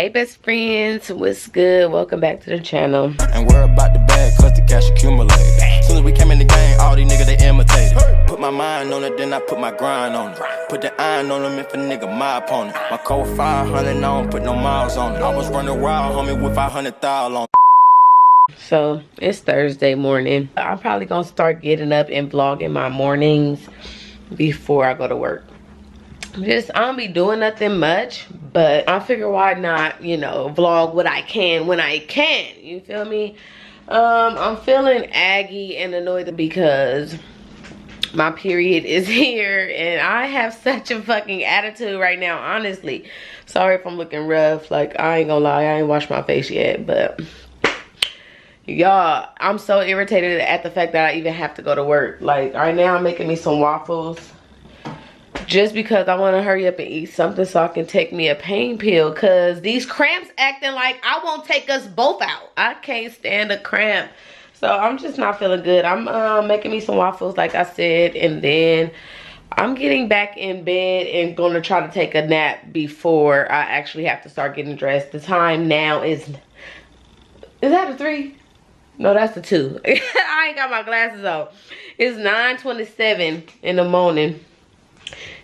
Hey best friends, what's good? Welcome back to the channel. And we're about the bag cause the cash accumulate. Soon as we came in the game, all these niggas they imitated. Put my mind on it, then I put my grind on it. Put the iron on them if a nigga my opponent. My code 500, I don't put no miles on it. I was running wild, homie, with 500,000 on it. So it's Thursday morning. I'm probably gonna start getting up and vlogging my mornings before I go to work. I don't be doing nothing much, but I figure why not, you know, vlog what I can when I can. You feel me? I'm feeling aggy and annoyed because my period is here and I have such a fucking attitude right now, honestly. Sorry if I'm looking rough. Like, I ain't gonna lie, I ain't washed my face yet, but y'all, I'm so irritated at the fact that I even have to go to work. Like, right now I'm making me some waffles just because I want to hurry up and eat something so I can take me a pain pill, because these cramps acting like I won't take us both out. I can't stand a cramp. So I'm just not feeling good. I'm making me some waffles like I said, and then I'm getting back in bed and going to try to take a nap before I actually have to start getting dressed. The time now is that a 3? No, that's a 2. I ain't got my glasses on. It's 9:27 in the morning.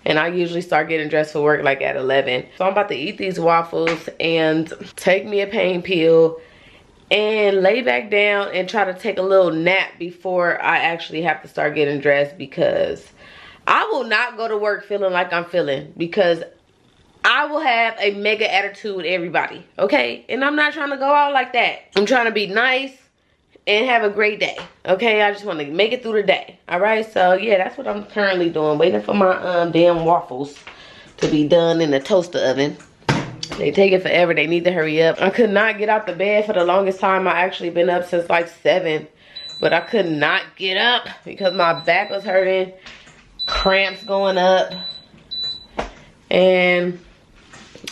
And I usually start getting dressed for work like at 11. So I'm about to eat these waffles and take me a pain pill and lay back down and try to take a little nap before I actually have to start getting dressed, because I will not go to work feeling like I'm feeling, because I will have a mega attitude with everybody, okay? And I'm not trying to go out like that. I'm trying to be nice and have a great day, okay? I just want to make it through the day, all right? So yeah, that's what I'm currently doing, waiting for my damn waffles to be done in the toaster oven. They take it forever. They need to hurry up. I could not get out the bed for the longest time. I actually been up since like 7, but I could not get up because my back was hurting, cramps going up, and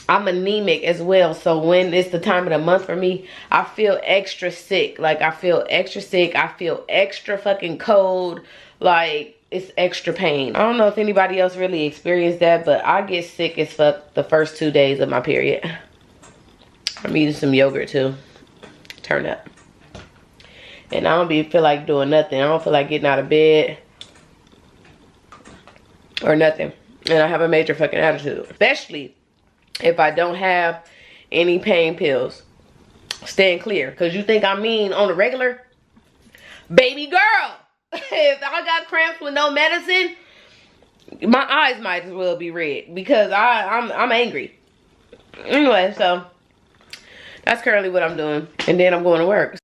I'm anemic as well. So when it's the time of the month for me, I feel extra sick. Like, I feel extra sick. I feel extra fucking cold. Like, it's extra pain. I don't know if anybody else really experienced that, but I get sick as fuck the first 2 days of my period. I'm eating some yogurt too. Turn up. And I don't feel like doing nothing. I don't feel like getting out of bed or nothing. And I have a major fucking attitude. Especially if I don't have any pain pills. Stand clear. Because you think I'm mean on the regular? Baby girl, if I got cramps with no medicine, my eyes might as well be red, because I'm angry. Anyway, so that's currently what I'm doing. And then I'm going to work.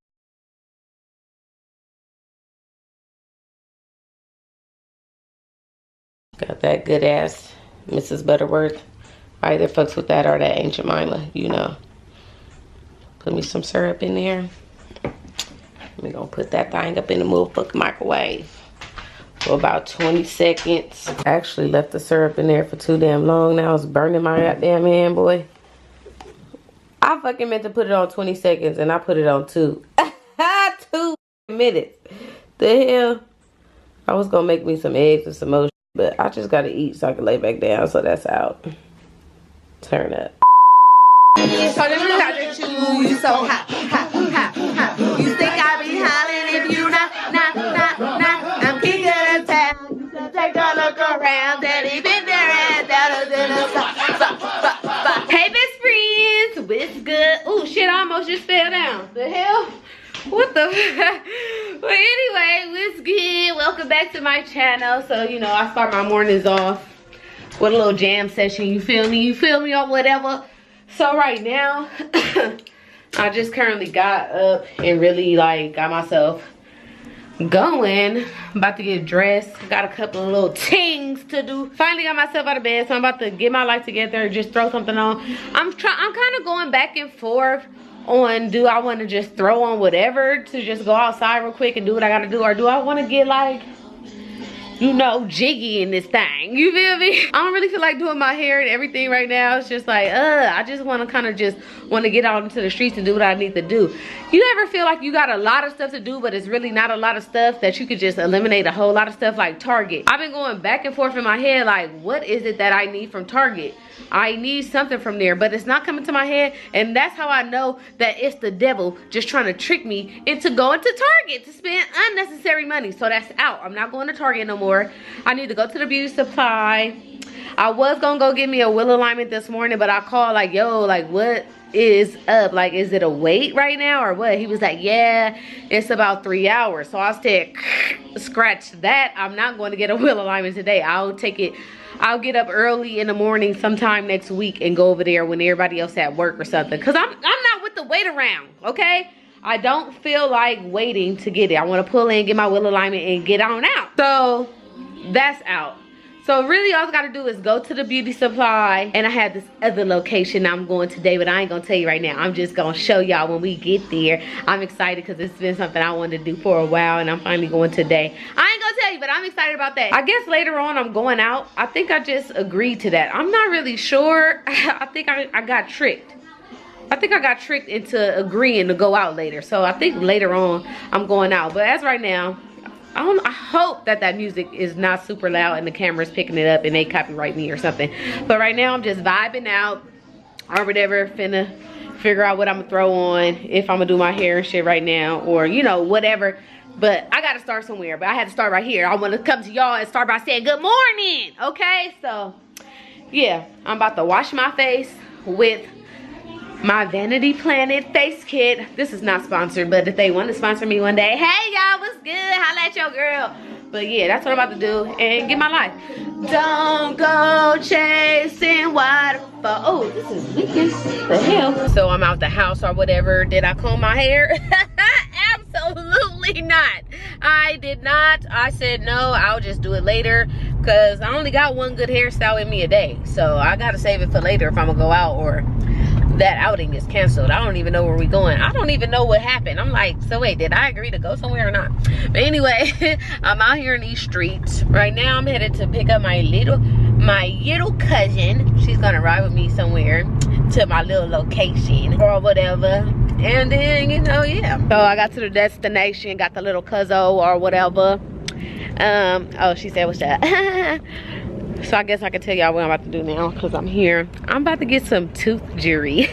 Got that good ass Mrs. Butterworth. Either fucks with that or that Aunt Jemima, you know. Put me some syrup in there. We're gonna put that thing up in the motherfucking microwave for about 20 seconds. I actually left the syrup in there for too damn long. Now it's burning my goddamn hand, boy. I fucking meant to put it on 20 seconds and I put it on 2. 2 minutes. The hell? I was gonna make me some eggs or some more shit, but I just gotta eat so I can lay back down, so that's out. Turn up. So let me start at you. You so hot, hot, hot, hot. You think I be hollering if you not. I'm king of the town. You can take a look around. Daddy been there and down in the sun. Hey best friends, what's good? Oh shit, I almost just fell down. The hell? What the? But anyway, what's good? Welcome back to my channel. So, you know, I start my mornings off with a little jam session, you feel me? You feel me, or whatever. So right now, I just currently got up and really like got myself going. About to get dressed. Got a couple of little things to do. Finally got myself out of bed, so I'm about to get my life together, just throw something on. I'm kind of going back and forth on, do I want to just throw on whatever to just go outside real quick and do what I gotta do, or do I want to get like, you know, jiggy in this thing, you feel me? I don't really feel like doing my hair and everything right now. It's just like, I just want to kind of just want to get out into the streets and do what I need to do. You ever feel like you got a lot of stuff to do, but it's really not a lot of stuff, that you could just eliminate a whole lot of stuff? Like Target. I've been going back and forth in my head, like, what is it that I need from Target? I need something from there, but it's not coming to my head. And that's how I know that it's the devil just trying to trick me into going to Target to spend unnecessary money. So that's out. I'm not going to Target no more. I need to go to the beauty supply. I was gonna go get me a wheel alignment this morning, but I called like, yo, like what is up? Like, is it a wait right now or what? He was like, yeah, it's about 3 hours. So I said, scratch that. I'm not going to get a wheel alignment today. I'll take it. I'll get up early in the morning sometime next week and go over there when everybody else at work or something. Because I'm not with the wait around, okay? I don't feel like waiting to get it. I want to pull in, get my wheel alignment, and get on out. So that's out. So really all I gotta do is go to the beauty supply, and I have this other location I'm going today, but I ain't gonna tell you right now. I'm just gonna show y'all when we get there. I'm excited because it's been something I wanted to do for a while, and I'm finally going today. I ain't gonna tell you, but I'm excited about that. I guess later on I'm going out. I think I just agreed to that. I'm not really sure. I think I got tricked. I think I got tricked into agreeing to go out later. So I think later on I'm going out, but as right now, I hope that music is not super loud and the camera's picking it up and they copyright me or something. But right now I'm just vibing out or whatever, finna figure out what I'm gonna throw on, if I'm gonna do my hair and shit right now, or you know, whatever. But I gotta start somewhere, but I had to start right here. I wanna come to y'all and start by saying good morning, okay? So yeah, I'm about to wash my face with my Vanity Planet face kit. This is not sponsored, but if they want to sponsor me one day, hey y'all, what's good? Holla at your girl. But yeah, that's what I'm about to do and get my life. Don't go chasing waterfall. Oh, this is weekend. The hell? So I'm out the house or whatever. Did I comb my hair? Absolutely not. I did not. I said no, I'll just do it later because I only got one good hairstyle in me a day. So I gotta save it for later if I'm gonna go out or that outing is canceled. I don't even know where we going. I don't even know what happened. I'm like, so wait, did I agree to go somewhere or not? But anyway, I'm out here in these streets. Right now I'm headed to pick up my little cousin. She's gonna ride with me somewhere to my little location or whatever. And then, you know, yeah. So I got to the destination, got the little cuzzo or whatever. Oh, she said what's up? So I guess I can tell y'all what I'm about to do now because I'm here. I'm about to get some tooth jewelry.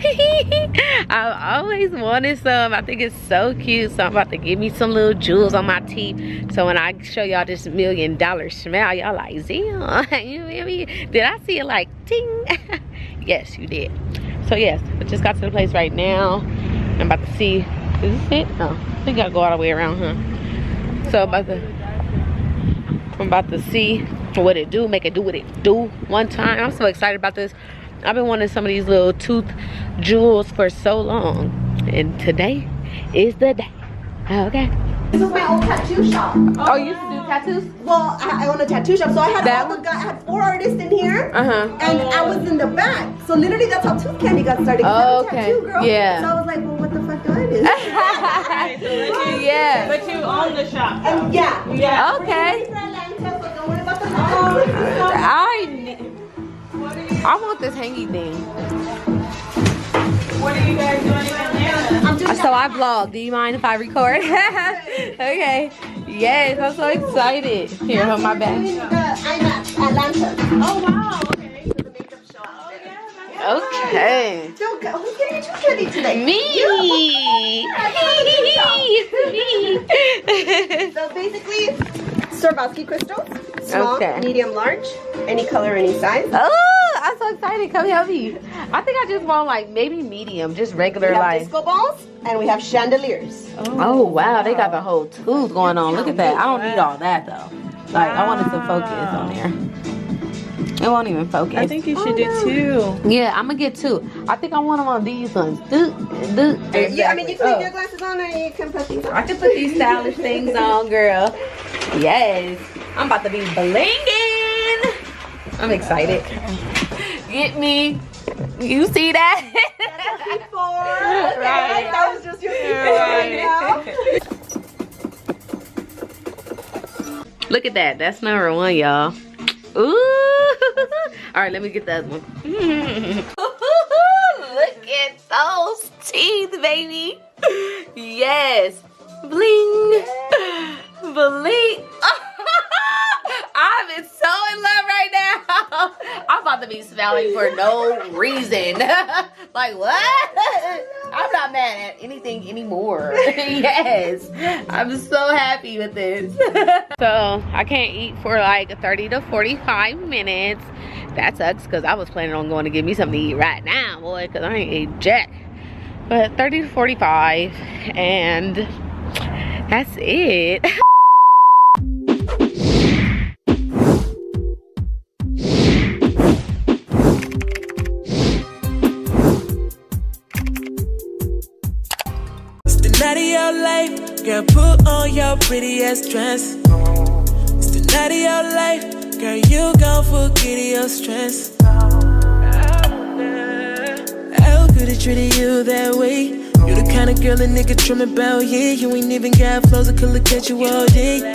I've always wanted some. I think it's so cute. So I'm about to give me some little jewels on my teeth. So when I show y'all this $1 million smile, y'all like, damn. You feel me? Did I see it like ting? Yes, you did. So yes, I just got to the place right now. I'm about to see. Is this it? No, I think I gotta go all the way around, huh? So I'm about to see what it do, make it do what it do one time. I'm so excited about this. I've been wanting some of these little tooth jewels for so long, and today is the day. Okay. This is my old tattoo shop. Oh, you used to do tattoos? Well, I own a tattoo shop, so I had all the guys. I had 4 artists in here, and I was in the back. So literally, that's how Tooth Candy got started. Oh, okay. Tattoo girl. Yeah. So I was like, well, what the fuck do I do? Yeah. But you own the shop. And yeah. Okay. I want this hangy thing. What are you guys doing in Atlanta? So I vlog. Do you mind if I record? Okay. Yes, I'm so excited. Here, hold my back. Atlanta. Oh wow. Okay. The makeup show out there. Okay. Who's getting your tooth ready today? Me. So basically, Swarovski crystals. Small, Okay. medium, large. Any color, any size. Oh, I'm so excited. Come help me. I think I just want like maybe medium, just regular We have like. disco balls and we have chandeliers. Oh wow, they got the whole tooth going on. Look at that. I don't need all that though. Like I wanted to focus on there. It won't even focus. I think you should do 2. Yeah, I'm gonna get 2. I think I want them on these ones. Yeah, I mean you can leave your glasses on or you can put these on. I can put these stylish things on, girl. Yes. I'm about to be blinging. I'm excited. Get me. You see that? Right. That was just your Look at that. That's number 1, y'all. Ooh. All right, let me get the other one. Look at those teeth, baby. Yes. Bling. Bling. I'm so in love right now. I'm about to be smiling for no reason. Like, what? I'm not mad at anything anymore. Yes. I'm so happy with this. So I can't eat for like 30 to 45 minutes. That sucks because I was planning on going to get me something to eat right now, boy, because I ain't ate jack. But 30 to 45, and that's it. It's the night of your life, girl, put on your pretty ass dress. It's the night of your life, girl, you gon' forget your stress. How could it treat you that way? You the kind of girl a nigga dream about, yeah. You ain't even got flows that could look at you all day.